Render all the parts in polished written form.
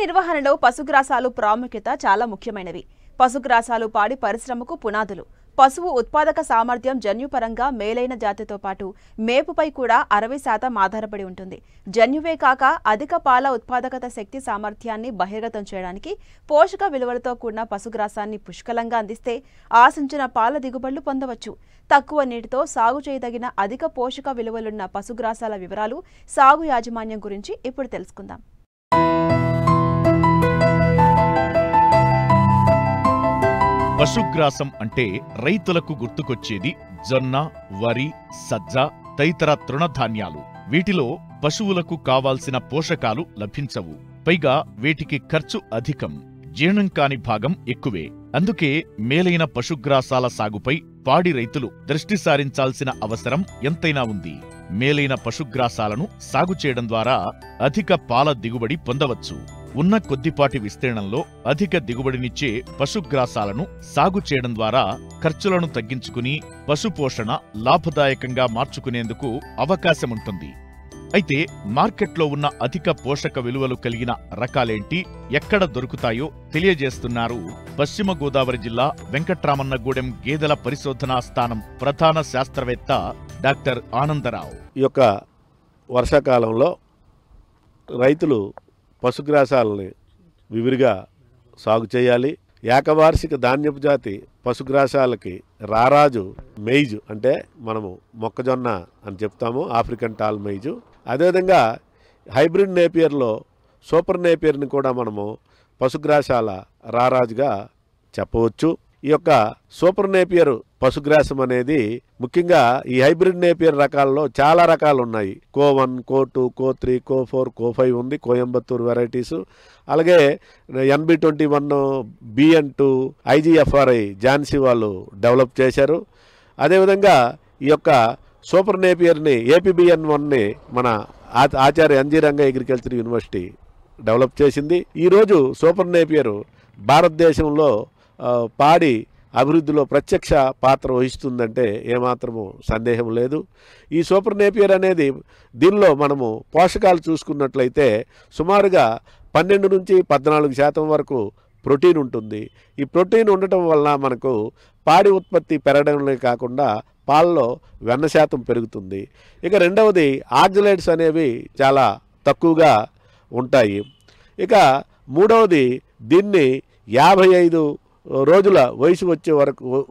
నిర్వహణలో పశుగ్రాసాలు ప్రాముఖ్యత చాలా ముఖ్యమైనవి. పశుగ్రాసాలు పాడి పరిశ్రమకు పునాదులు. పశువు ఉత్పాదక సామర్థ్యం జన్యుపరంగా మేలైన జాతితో పాటు మేపుపై కూడా 60% ఆధారపడి ఉంటుంది. జన్యువే కాక అధిక పాల ఉత్పాదకత శక్తి సామర్థ్యాన్ని బహిర్గతం చేయడానికి పోషక విలువలతో కూడిన పశుగ్రాసాన్ని పుష్కలంగా అందిస్తే ఆశించిన పాల దిగుబడులు పొందవచ్చు. తక్కువ నీటితో సాగు చేయదగిన అధిక పోషక విలువలున్న పశుగ్రాసాల వివరాలు, సాగు యాజమాన్యం గురించి ఇప్పుడు తెలుసుకుందాం. పశుగ్రాసం అంటే రైతులకు గుర్తుకొచ్చేది జొన్న, వరి, సజ్జ తదితర తృణధాన్యాలు. వీటిలో పశువులకు కావాల్సిన పోషకాలు లభించవు. పైగా వీటికి ఖర్చు అధికం, జీర్ణం కాని భాగం ఎక్కువే. అందుకే మేలైన పశుగ్రాసాల సాగుపై పాడి రైతులు దృష్టి సారించాల్సిన అవసరం ఎంతైనా ఉంది. మేలైన పశుగ్రాసాలను సాగు చేయడం ద్వారా అధిక పాల దిగుబడి పొందవచ్చు. ఉన్న కొద్దిపాటి విస్తీర్ణంలో అధిక దిగుబడినిచ్చే పశుగ్రాసాలను సాగు చేయడం ద్వారా ఖర్చులను తగ్గించుకుని పశుపోషణ లాభదాయకంగా మార్చుకునేందుకు అవకాశముంటుంది. అయితే మార్కెట్లో ఉన్న అధిక పోషక విలువలు కలిగిన రకాలేంటి, ఎక్కడ దొరుకుతాయో తెలియజేస్తున్నారు పశ్చిమ గోదావరి జిల్లా వెంకట్రామన్నగూడెం గేదెల పరిశోధనా స్థానం ప్రధాన శాస్త్రవేత్త డాక్టర్ ఆనందరావు. ఈ యొక్క వర్షాకాలంలో రైతులు పశుగ్రాసాలని విరివిగా సాగు చేయాలి. ఏకవార్షిక ధాన్యపు జాతి పశుగ్రాసాలకి రారాజు మెయిజు అంటే మనము మొక్కజొన్న అని చెప్తాము, ఆఫ్రికన్ టాల్ మెయిజు. అదేవిధంగా హైబ్రిడ్ నేపియర్లో సూపర్ నేపియర్ని కూడా మనము పశుగ్రాసాల రారాజుగా చెప్పవచ్చు. ఈ యొక్క సూపర్ నేపియర్ పశుగ్రాసం అనేది ముఖ్యంగా ఈ హైబ్రిడ్ నేపియర్ రకాల్లో చాలా రకాలు ఉన్నాయి. కో1, కో2, కో3, కో4, కో5 ఉంది, కోయంబత్తూరు వెరైటీసు. అలాగే NB21, BN2, IGFRI ఝాన్సీ వాళ్ళు డెవలప్ చేశారు. అదేవిధంగా ఈ యొక్క సూపర్ నేపియర్ని APBN1ని మన ఆచార్య NG Ranga agriculture university develop చేసింది. ఈరోజు సూపర్ నేపియర్ భారతదేశంలో పాడి అభివృద్ధిలో ప్రత్యక్ష పాత్ర వహిస్తుందంటే ఏమాత్రము సందేహం లేదు. ఈ సూపర్ నేపియర్ అనేది దీనిలో మనము పోషకాలు చూసుకున్నట్లయితే సుమారుగా 12 నుంచి 14% వరకు ప్రోటీన్ ఉంటుంది. ఈ ప్రోటీన్ ఉండటం వలన మనకు పాడి ఉత్పత్తి పెరగడమే కాకుండా పాలలో వెన్న శాతం పెరుగుతుంది. ఇక రెండవది ఆక్సలేట్స్ అనేవి చాలా తక్కువగా ఉంటాయి. ఇక మూడవది దీన్ని 55 రోజుల వయసు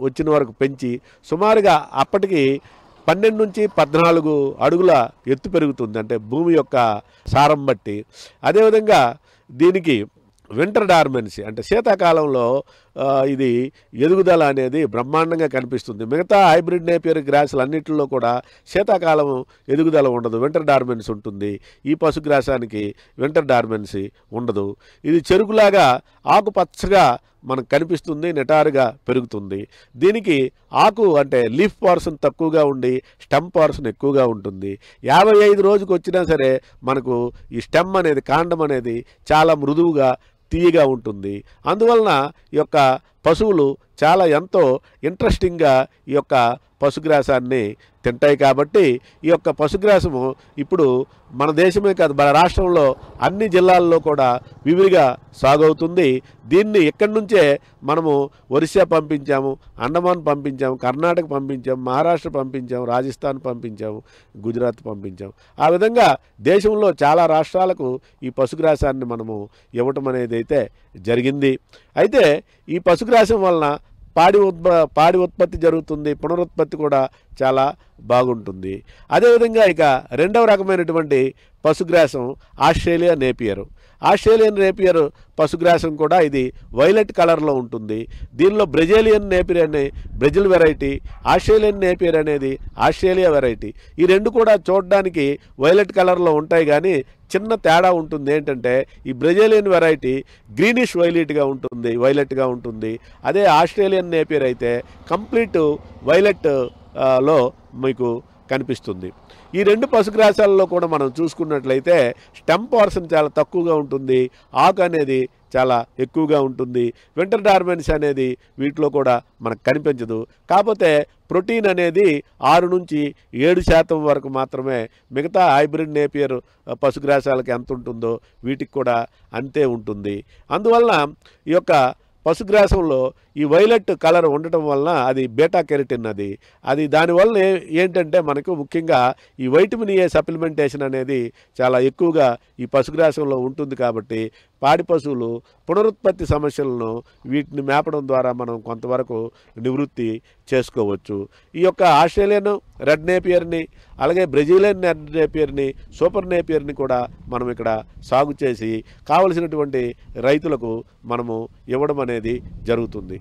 వచ్చిన వరకు పెంచి సుమారుగా అప్పటికి 12 నుంచి 14 అడుగుల ఎత్తు పెరుగుతుంది, అంటే భూమి యొక్క సారం బట్టి. అదేవిధంగా దీనికి వింటర్ డార్మెన్సీ అంటే శీతాకాలంలో ఇది ఎదుగుదల అనేది బ్రహ్మాండంగా కనిపిస్తుంది. మిగతా హైబ్రిడ్ నేపియర్ గ్రాసులు అన్నింటిలో కూడా శీతాకాలం ఎదుగుదల ఉండదు, వింటర్ డార్మెన్సీ ఉంటుంది. ఈ పశుగ్రాసానికి వింటర్ డార్మెన్సీ ఉండదు. ఇది చెరుకులాగా ఆకుపచ్చగా మనకు కనిపిస్తుంది, నిటారుగా పెరుగుతుంది. దీనికి ఆకు అంటే లీఫ్ పోర్షన్ తక్కువగా ఉండి స్టెమ్ పోర్షన్ ఎక్కువగా ఉంటుంది. 55 రోజుకి వచ్చినా సరే మనకు ఈ స్టెమ్ అనేది, కాండం అనేది చాలా మృదువుగా తీయగా ఉంటుంది. అందువలన ఈ యొక్క పశువులు చాలా ఎంతో ఇంట్రెస్టింగ్గా ఈ యొక్క పశుగ్రాసాన్ని తింటాయి. కాబట్టి ఈ యొక్క పశుగ్రాసము ఇప్పుడు మన దేశమే కాదు, మన రాష్ట్రంలో అన్ని జిల్లాల్లో కూడా విరివిగా సాగవుతుంది. దీన్ని ఇక్కడి నుంచే మనము ఒరిస్సా పంపించాము, అండమాన్ పంపించాము, కర్ణాటక పంపించాము, మహారాష్ట్ర పంపించాము, రాజస్థాన్ పంపించాము, గుజరాత్ పంపించాము. ఆ విధంగా దేశంలో చాలా రాష్ట్రాలకు ఈ పశుగ్రాసాన్ని మనము ఇవ్వటం అనేది అయితే జరిగింది. అయితే ఈ పశుగ్రాసం వలన పాడి ఉత్పత్తి జరుగుతుంది, పునరుత్పత్తి కూడా చాలా బాగుంటుంది. అదేవిధంగా ఇక రెండవ రకమైనటువంటి పశుగ్రాసం ఆస్ట్రేలియా నేపియర్. ఆస్ట్రేలియన్ నేపియర్ పశుగ్రాసం కూడా ఇది వైలెట్ కలర్లో ఉంటుంది. దీనిలో బ్రెజిలియన్ నేపియర్ అనే బ్రెజిల్ వెరైటీ, ఆస్ట్రేలియన్ నేపియర్ అనేది ఆస్ట్రేలియా వెరైటీ. ఈ రెండు కూడా చూడడానికి వైలెట్ కలర్లో ఉంటాయి, కానీ చిన్న తేడా ఉంటుంది. ఏంటంటే ఈ బ్రెజిలియన్ వెరైటీ గ్రీనిష్ వైలెట్గా ఉంటుంది. అదే ఆస్ట్రేలియన్ నేపియర్ అయితే కంప్లీట్ వైలెట్ లో మీకు కనిపిస్తుంది. ఈ 2 పశుగ్రాసాలలో కూడా మనం చూసుకున్నట్లయితే స్టెమ్ పోర్షన్ చాలా తక్కువగా ఉంటుంది, ఆకు అనేది చాలా ఎక్కువగా ఉంటుంది. వింటర్ డార్మెన్స్ అనేది వీటిలో కూడా మనకు కనిపించదు. కాకపోతే ప్రోటీన్ అనేది 6 నుంచి 7% వరకు మాత్రమే మిగతా హైబ్రిడ్ నేపియర్ పశుగ్రాసాలకు ఎంత ఉంటుందో వీటికి కూడా అంతే ఉంటుంది. అందువలన ఈ యొక్క పశుగ్రాసంలో ఈ వైలెట్ కలర్ ఉండటం వలన అది బీటా కెరటిన్ అది దానివల్ల ఏంటంటే మనకు ముఖ్యంగా ఈ వైటమిన్ ఏ సప్లిమెంటేషన్ అనేది చాలా ఎక్కువగా ఈ పశుగ్రాసంలో ఉంటుంది. కాబట్టి పాడి పశువులు పునరుత్పత్తి సమస్యలను వీటిని మేపడం ద్వారా మనం కొంతవరకు నివృత్తి చేసుకోవచ్చు. ఈ యొక్క ఆస్ట్రేలియన్ రెడ్ నేపియర్ని అలాగే బ్రెజిలియన్ రెడ్ నేపియర్ని సూపర్ నేపియర్ని కూడా మనం ఇక్కడ సాగు చేసి కావలసినటువంటి రైతులకు మనము ఇవ్వడం అనేది జరుగుతుంది.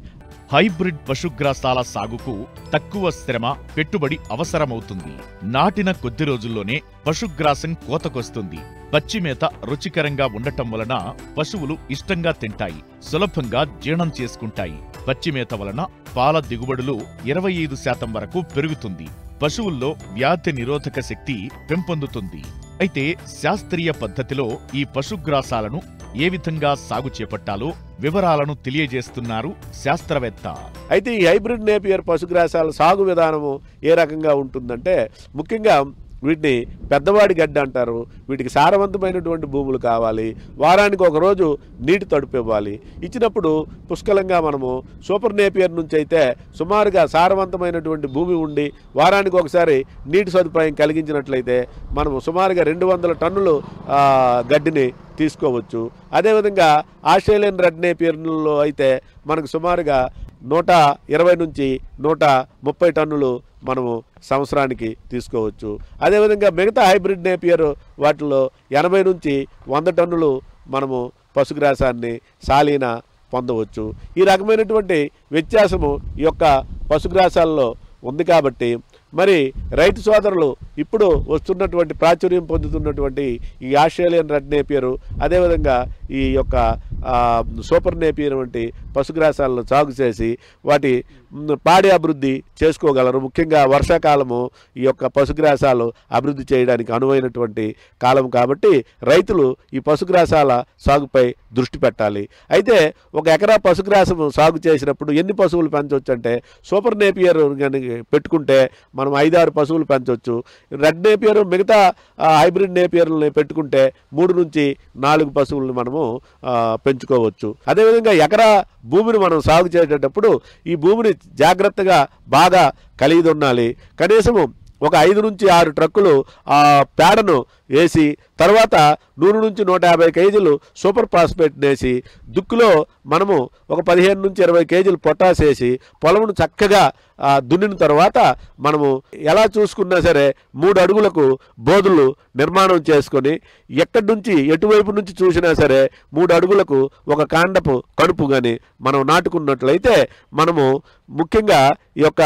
హైబ్రిడ్ పశుగ్రాసాల సాగుకు తక్కువ శ్రమ, పెట్టుబడి అవసరమవుతుంది. నాటిన కొద్ది రోజుల్లోనే పశుగ్రాసం కోతకొస్తుంది. పచ్చిమేత రుచికరంగా ఉండటం వలన పశువులు ఇష్టంగా తింటాయి, సులభంగా జీర్ణం చేసుకుంటాయి. పచ్చిమేత వలన పాల దిగుబడులు 25% వరకు పెరుగుతుంది. పశువుల్లో వ్యాధి నిరోధక శక్తి పెంపొందుతుంది. అయితే శాస్త్రీయ పద్ధతిలో ఈ పశుగ్రాసాలను ఏ విధంగా సాగు చేపట్టాలో వివరాలను తెలియజేస్తున్నారు శాస్త్రవేత్త. అయితే ఈ హైబ్రిడ్ నేపియర్ పశుగ్రాసాల సాగు విధానము ఏ రకంగా ఉంటుందంటే ముఖ్యంగా వీటిని పెద్దవాడి గడ్డ అంటారు. వీటికి సారవంతమైనటువంటి భూములు కావాలి. వారానికి ఒక రోజు నీటి తడుపు ఇవ్వాలి. ఇచ్చినప్పుడు పుష్కలంగా మనము సూపర్ నేపియర్ నుంచి అయితే సుమారుగా సారవంతమైనటువంటి భూమి ఉండి వారానికి ఒకసారి నీటి సదుపాయం కలిగించినట్లయితే మనము సుమారుగా 200 టన్నులు గడ్డిని తీసుకోవచ్చు. అదేవిధంగా ఆస్ట్రేలియన్ రెడ్ నేపియర్లో అయితే మనకు సుమారుగా 120 నుంచి 130 టన్నులు మనము సంవత్సరానికి తీసుకోవచ్చు. అదేవిధంగా మిగతా హైబ్రిడ్ నేపియర్ వాటిలో 80 నుంచి 100 టన్నులు మనము పశుగ్రాసాన్ని సాలీన పొందవచ్చు. ఈ రకమైనటువంటి వ్యత్యాసము ఈ యొక్క పశుగ్రాసాల్లో ఉంది. కాబట్టి మరి రైతు సోదరులు ఇప్పుడు వస్తున్నటువంటి ప్రాచుర్యం పొందుతున్నటువంటి ఈ ఆస్ట్రేలియన్ రెడ్ నేపియర్ అదేవిధంగా ఈ యొక్క సూపర్ నేపియర్ వంటి పశుగ్రాసాలను సాగు చేసి వాటి పాడి అభివృద్ధి చేసుకోగలరు. ముఖ్యంగా వర్షాకాలము ఈ యొక్క పశుగ్రాసాలు అభివృద్ధి చేయడానికి అనువైనటువంటి కాలం కాబట్టి రైతులు ఈ పశుగ్రాసాల సాగుపై దృష్టి పెట్టాలి. అయితే 1 ఎకరా పశుగ్రాసం సాగు చేసినప్పుడు ఎన్ని పశువులు పెంచవచ్చు అంటే సూపర్ నేపియర్ పెట్టుకుంటే మనం 5-6 పశువులు పెంచవచ్చు. రెడ్ నేపియర్ మిగతా హైబ్రిడ్ నేపియర్ని పెట్టుకుంటే 3 నుంచి 4 పశువులను మనము పెంచుకోవచ్చు. అదేవిధంగా ఎకరా భూమిని మనం సాగు చేసేటప్పుడు ఈ భూమిని జాగ్రత్తగా బాగా కలిగి ఉండాలి. కనీసము ఒక 5 నుంచి 6 ట్రక్కులు పేడను వేసి తర్వాత 100 నుంచి 150 కేజీలు సూపర్ ఫాస్ఫేట్ వేసి దుక్కులో మనము ఒక 15 నుంచి 20 కేజీలు పొటాష్ వేసి పొలమును చక్కగా దున్నిన తర్వాత మనము ఎలా చూసుకున్నా సరే 3 అడుగులకు బోధులు నిర్మాణం చేసుకొని ఎక్కడి నుంచి ఎటువైపు నుంచి చూసినా సరే 3 అడుగులకు ఒక కాండపు కడుపు కానీ మనం నాటుకున్నట్లయితే మనము ముఖ్యంగా ఈ యొక్క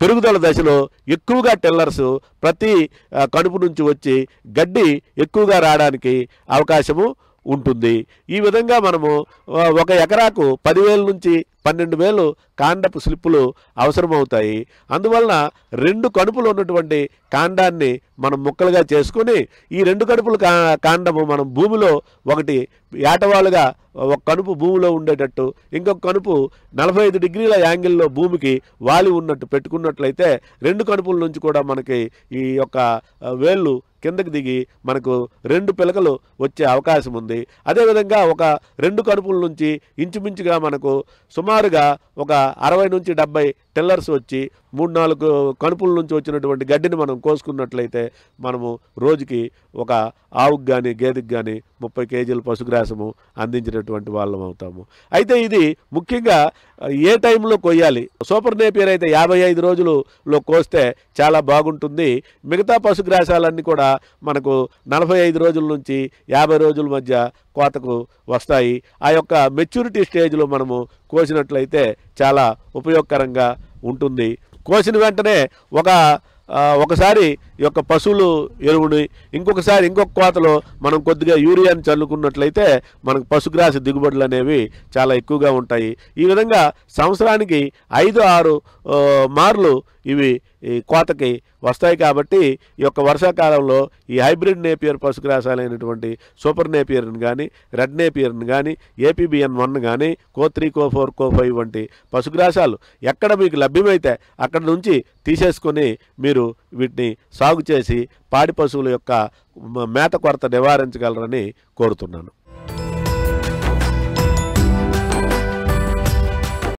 పెరుగుదల దశలో ఎక్కువగా టిల్లర్స్ ప్రతి కడుపు నుంచి వచ్చి గడ్డి ఎక్కువగా రావడానికి అవకాశము ఉంటుంది. ఈ విధంగా మనము 1 ఎకరాకు 10,000 నుంచి 12,000 కాండపు స్లిప్పులు అవసరమవుతాయి. అందువలన 2 కడుపులు ఉన్నటువంటి కాండాన్ని మనం ముక్కలుగా చేసుకొని ఈ 2 కడుపుల కాండము మనం భూమిలో ఒకటి ఏటవాలుగా ఒక కనుపు భూమిలో ఉండేటట్టు ఇంకొక కనుపు 45 డిగ్రీల యాంగిల్లో భూమికి వాలి ఉన్నట్టు పెట్టుకున్నట్లయితే 2 కనుపుల నుంచి కూడా మనకి ఈ యొక్క వేళ్ళు కిందకి దిగి మనకు 2 పిలకలు వచ్చే అవకాశం ఉంది. అదేవిధంగా ఒక 2 కనుపుల నుంచి ఇంచుమించుగా మనకు సుమారుగా ఒక 60 నుంచి 70 టిల్లర్స్ వచ్చి 3-4 కనుపుల నుంచి వచ్చినటువంటి గడ్డిని మనం కోసుకున్నట్లయితే మనము రోజుకి ఒక ఆవుకు కానీ గేదెకి కానీ 30 కేజీల పశుగ్రాసము అందించినటువంటి వాళ్ళం అవుతాము. అయితే ఇది ముఖ్యంగా ఏ టైంలో కొయ్యాలి? సూపర్ నేపియర్ అయితే 55 రోజులలో కోస్తే చాలా బాగుంటుంది. మిగతా పశుగ్రాసాలన్నీ కూడా మనకు 45 రోజుల నుంచి 50 రోజుల మధ్య కోతకు వస్తాయి. ఆ యొక్క మెచ్యూరిటీ స్టేజ్లో మనము కోసినట్లయితే చాలా ఉపయోగకరంగా ఉంటుంది. కోసిన వెంటనే ఒకసారి ఈ యొక్క పశువులు ఎరువుని ఇంకొకసారి ఇంకొక కోతలో మనం కొద్దిగా యూరియాని చల్లుకున్నట్లయితే మనకు పశుగ్రాస దిగుబడులు అనేవి చాలా ఎక్కువగా ఉంటాయి. ఈ విధంగా సంవత్సరానికి 5-6 మార్లు ఇవి ఈ కోతకి వస్తాయి. కాబట్టి ఈ యొక్క వర్షాకాలంలో ఈ హైబ్రిడ్ నేపియర్ పశుగ్రాసాలైనటువంటి సూపర్ నేపియర్ని కానీ, రెడ్ నేపియర్ని కానీ, APBN1 కానీ, Co3, Co4, Co5 వంటి పశుగ్రాసాలు ఎక్కడ మీకు లభ్యమైతే అక్కడ నుంచి తీసేసుకొని మీరు వీటిని సాగు చేసి పాడి పశువుల యొక్క మేత కొరత నివారించగలరని కోరుతున్నాను.